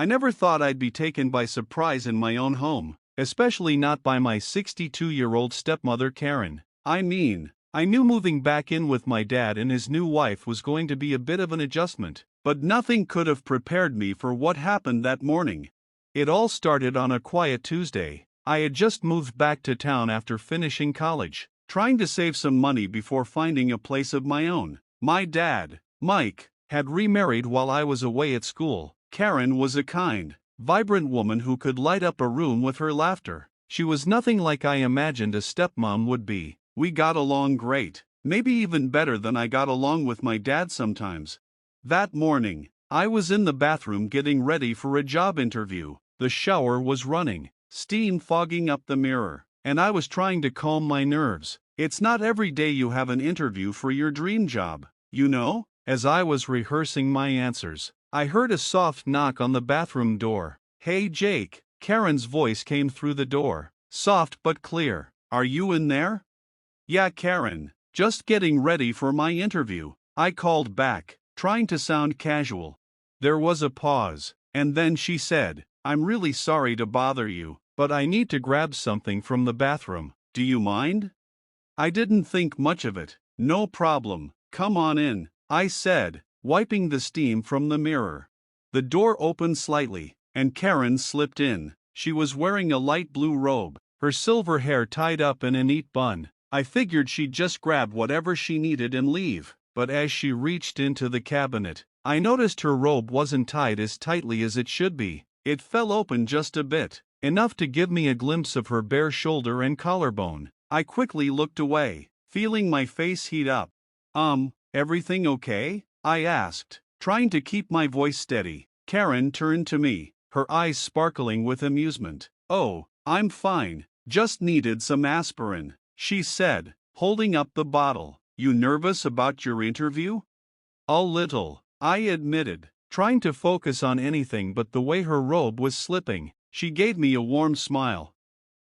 I never thought I'd be taken by surprise in my own home, especially not by my 62-year-old stepmother Karen. I mean, I knew moving back in with my dad and his new wife was going to be a bit of an adjustment, but nothing could have prepared me for what happened that morning. It all started on a quiet Tuesday. I had just moved back to town after finishing college, trying to save some money before finding a place of my own. My dad, Mike, had remarried while I was away at school. Karen was a kind, vibrant woman who could light up a room with her laughter. She was nothing like I imagined a stepmom would be. We got along great, maybe even better than I got along with my dad sometimes. That morning, I was in the bathroom getting ready for a job interview. The shower was running, steam fogging up the mirror, and I was trying to calm my nerves. It's not every day you have an interview for your dream job, you know? As I was rehearsing my answers, I heard a soft knock on the bathroom door. "Hey Jake," Karen's voice came through the door, soft but clear. "Are you in there?" "Yeah, Karen, just getting ready for my interview," I called back, trying to sound casual. There was a pause, and then she said, "I'm really sorry to bother you, but I need to grab something from the bathroom. Do you mind?" I didn't think much of it. "No problem, come on in," I said, wiping the steam from the mirror. The door opened slightly, and Karen slipped in. She was wearing a light blue robe, her silver hair tied up in a neat bun. I figured she'd just grab whatever she needed and leave, but as she reached into the cabinet, I noticed her robe wasn't tied as tightly as it should be. It fell open just a bit, enough to give me a glimpse of her bare shoulder and collarbone. I quickly looked away, feeling my face heat up. Everything okay?" I asked, trying to keep my voice steady. Karen turned to me, her eyes sparkling with amusement. "Oh, I'm fine, just needed some aspirin," she said, holding up the bottle. "You nervous about your interview?" "A little," I admitted, trying to focus on anything but the way her robe was slipping. She gave me a warm smile.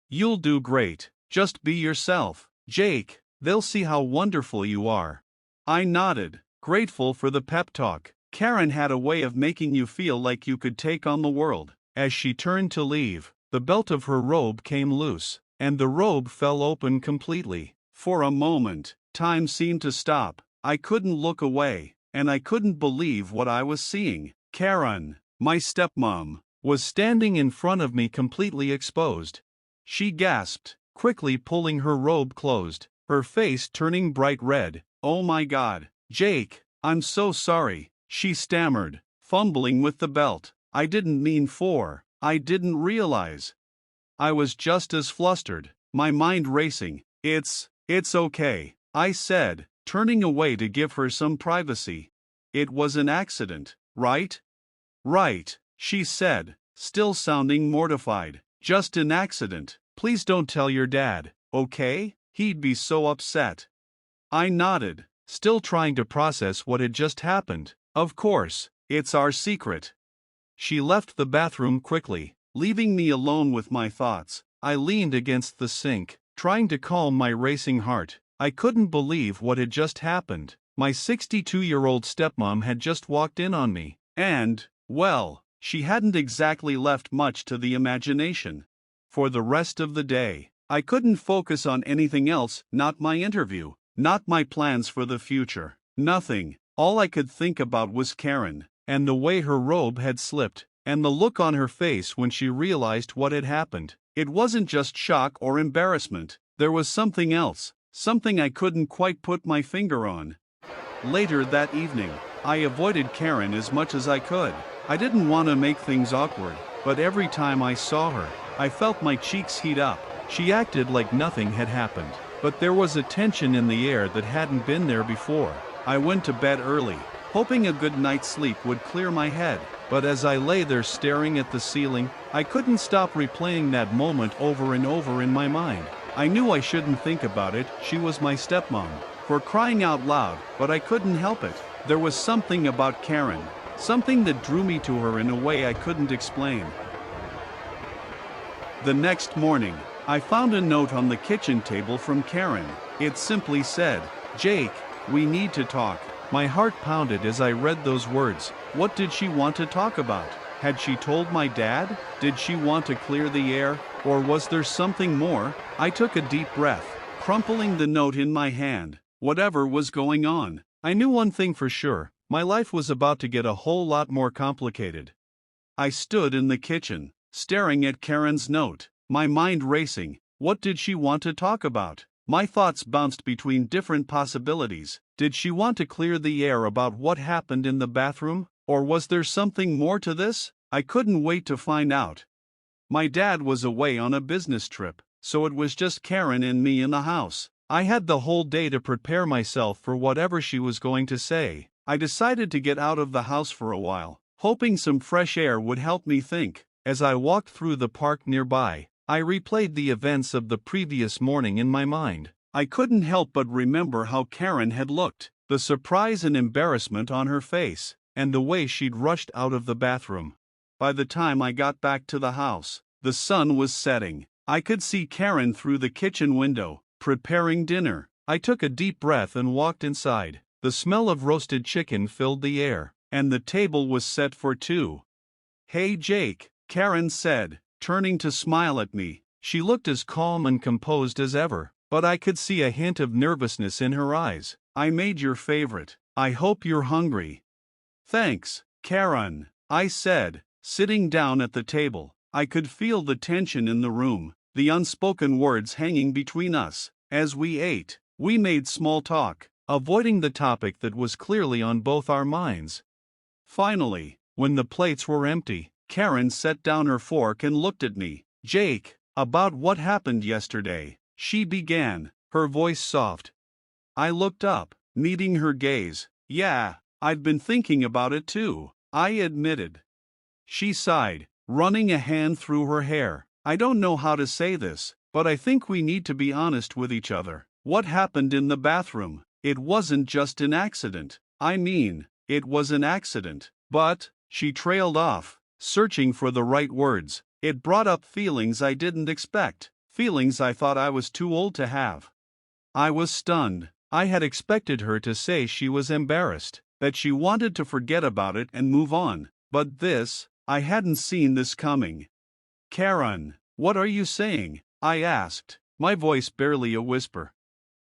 "You'll do great, just be yourself, Jake, they'll see how wonderful you are." I nodded, grateful for the pep talk. Karen had a way of making you feel like you could take on the world. As she turned to leave, the belt of her robe came loose, and the robe fell open completely. For a moment, time seemed to stop. I couldn't look away, and I couldn't believe what I was seeing. Karen, my stepmom, was standing in front of me completely exposed. She gasped, quickly pulling her robe closed, her face turning bright red. "Oh my God, Jake, I'm so sorry," she stammered, fumbling with the belt. "I didn't mean for, I didn't realize." I was just as flustered, my mind racing. It's okay," I said, turning away to give her some privacy. "It was an accident, right?" "Right," she said, still sounding mortified. "Just an accident. Please don't tell your dad, okay? He'd be so upset." I nodded, still trying to process what had just happened. "Of course, it's our secret." She left the bathroom quickly, leaving me alone with my thoughts. I leaned against the sink, trying to calm my racing heart. I couldn't believe what had just happened. My 62-year-old stepmom had just walked in on me, and, well, she hadn't exactly left much to the imagination. For the rest of the day, I couldn't focus on anything else, not my interview, not my plans for the future, nothing. All I could think about was Karen, and the way her robe had slipped, and the look on her face when she realized what had happened. It wasn't just shock or embarrassment, there was something else, something I couldn't quite put my finger on. Later that evening, I avoided Karen as much as I could. I didn't want to make things awkward, but every time I saw her, I felt my cheeks heat up. She acted like nothing had happened, but there was a tension in the air that hadn't been there before. I went to bed early, hoping a good night's sleep would clear my head, but as I lay there staring at the ceiling, I couldn't stop replaying that moment over and over in my mind. I knew I shouldn't think about it, she was my stepmom, for crying out loud, but I couldn't help it. There was something about Karen, something that drew me to her in a way I couldn't explain. The next morning, I found a note on the kitchen table from Karen. It simply said, "Jake, we need to talk." My heart pounded as I read those words. What did she want to talk about? Had she told my dad? Did she want to clear the air? Or was there something more? I took a deep breath, crumpling the note in my hand. Whatever was going on, I knew one thing for sure: my life was about to get a whole lot more complicated. I stood in the kitchen, staring at Karen's note, my mind racing. What did she want to talk about? My thoughts bounced between different possibilities. Did she want to clear the air about what happened in the bathroom? Or was there something more to this? I couldn't wait to find out. My dad was away on a business trip, so it was just Karen and me in the house. I had the whole day to prepare myself for whatever she was going to say. I decided to get out of the house for a while, hoping some fresh air would help me think. As I walked through the park nearby, I replayed the events of the previous morning in my mind. I couldn't help but remember how Karen had looked, the surprise and embarrassment on her face, and the way she'd rushed out of the bathroom. By the time I got back to the house, the sun was setting. I could see Karen through the kitchen window, preparing dinner. I took a deep breath and walked inside. The smell of roasted chicken filled the air, and the table was set for two. "Hey Jake," Karen said, turning to smile at me. She looked as calm and composed as ever, but I could see a hint of nervousness in her eyes. "I made your favorite. I hope you're hungry." "Thanks, Karen," I said, sitting down at the table. I could feel the tension in the room, the unspoken words hanging between us. As we ate, we made small talk, avoiding the topic that was clearly on both our minds. Finally, when the plates were empty, Karen set down her fork and looked at me. "Jake, about what happened yesterday," she began, her voice soft. I looked up, meeting her gaze. "Yeah, I've been thinking about it too," I admitted. She sighed, running a hand through her hair. "I don't know how to say this, but I think we need to be honest with each other. What happened in the bathroom? It wasn't just an accident. I mean, it was an accident." But, she trailed off, searching for the right words. It brought up feelings I didn't expect, feelings I thought I was too old to have. I was stunned. I had expected her to say she was embarrassed, that she wanted to forget about it and move on. But this, I hadn't seen this coming. "Karen, what are you saying?" I asked, my voice barely a whisper.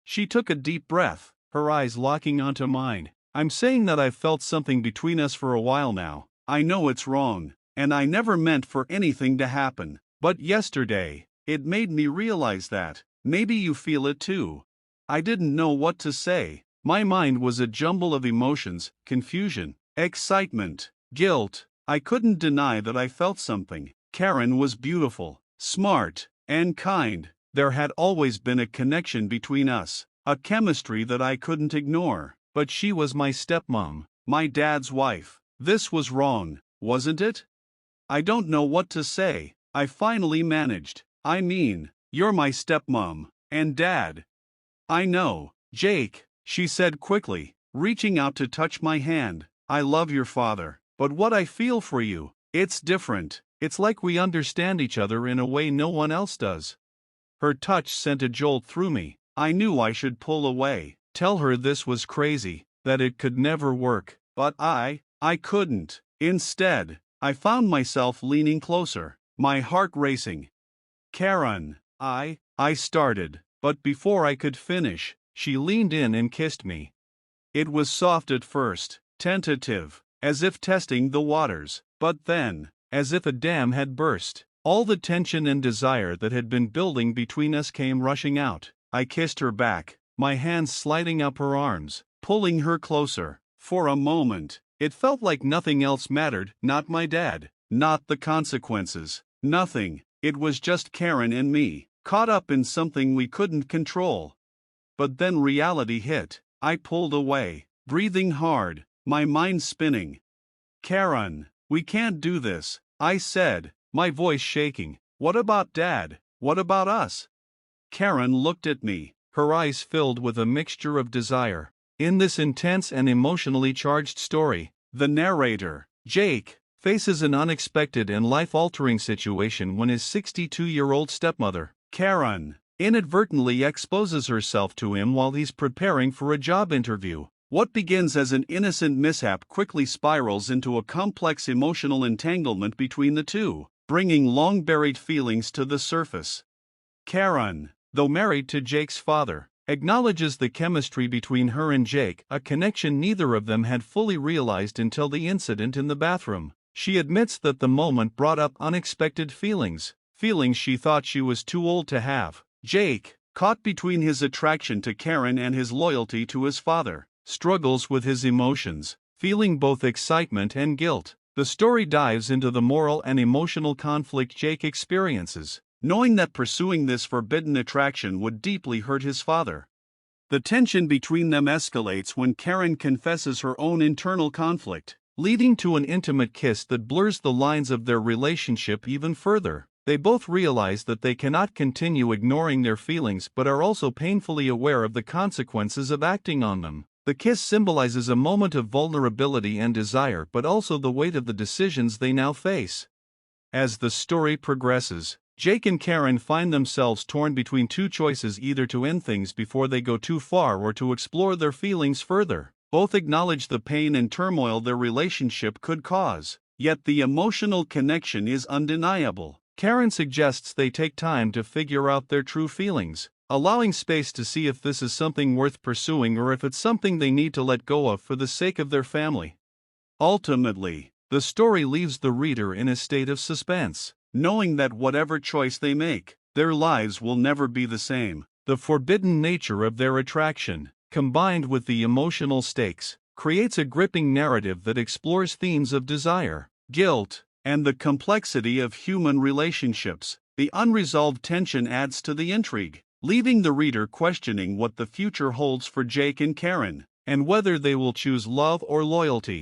She took a deep breath, her eyes locking onto mine. "I'm saying that I've felt something between us for a while now. I know it's wrong, and I never meant for anything to happen. But yesterday, it made me realize that. Maybe you feel it too." I didn't know what to say. My mind was a jumble of emotions, confusion, excitement, guilt. I couldn't deny that I felt something. Karen was beautiful, smart, and kind. There had always been a connection between us, a chemistry that I couldn't ignore. But she was my stepmom, my dad's wife. This was wrong, wasn't it? "I don't know what to say," I finally managed. "I mean, you're my stepmom, and dad." "I know, Jake," she said quickly, reaching out to touch my hand. "I love your father, but what I feel for you, it's different. It's like we understand each other in a way no one else does." Her touch sent a jolt through me. I knew I should pull away, tell her this was crazy, that it could never work. But I couldn't. Instead, I found myself leaning closer, my heart racing. "Karen," I started, but before I could finish, she leaned in and kissed me. It was soft at first, tentative, as if testing the waters, but then, as if a dam had burst, all the tension and desire that had been building between us came rushing out. I kissed her back, my hands sliding up her arms, pulling her closer. For a moment, it felt like nothing else mattered, not my dad, not the consequences, nothing. It was just Karen and me, caught up in something we couldn't control. But then reality hit. I pulled away, breathing hard, my mind spinning. "Karen, we can't do this," I said, my voice shaking. "What about Dad? What about us?" Karen looked at me, her eyes filled with a mixture of desire. In this intense and emotionally charged story, the narrator, Jake, faces an unexpected and life-altering situation when his 62-year-old stepmother, Karen, inadvertently exposes herself to him while he's preparing for a job interview. What begins as an innocent mishap quickly spirals into a complex emotional entanglement between the two, bringing long-buried feelings to the surface. Karen, though married to Jake's father, acknowledges the chemistry between her and Jake, a connection neither of them had fully realized until the incident in the bathroom. She admits that the moment brought up unexpected feelings she thought she was too old to have. Jake, caught between his attraction to Karen and his loyalty to his father, struggles with his emotions, feeling both excitement and guilt. The story dives into the moral and emotional conflict Jake experiences, knowing that pursuing this forbidden attraction would deeply hurt his father. The tension between them escalates when Karen confesses her own internal conflict, leading to an intimate kiss that blurs the lines of their relationship even further. They both realize that they cannot continue ignoring their feelings but are also painfully aware of the consequences of acting on them. The kiss symbolizes a moment of vulnerability and desire but also the weight of the decisions they now face. As the story progresses, Jake and Karen find themselves torn between two choices: either to end things before they go too far or to explore their feelings further. Both acknowledge the pain and turmoil their relationship could cause, yet the emotional connection is undeniable. Karen suggests they take time to figure out their true feelings, allowing space to see if this is something worth pursuing or if it's something they need to let go of for the sake of their family. Ultimately, the story leaves the reader in a state of suspense, knowing that whatever choice they make, their lives will never be the same. The forbidden nature of their attraction, combined with the emotional stakes, creates a gripping narrative that explores themes of desire, guilt, and the complexity of human relationships. The unresolved tension adds to the intrigue, leaving the reader questioning what the future holds for Jake and Karen, and whether they will choose love or loyalty.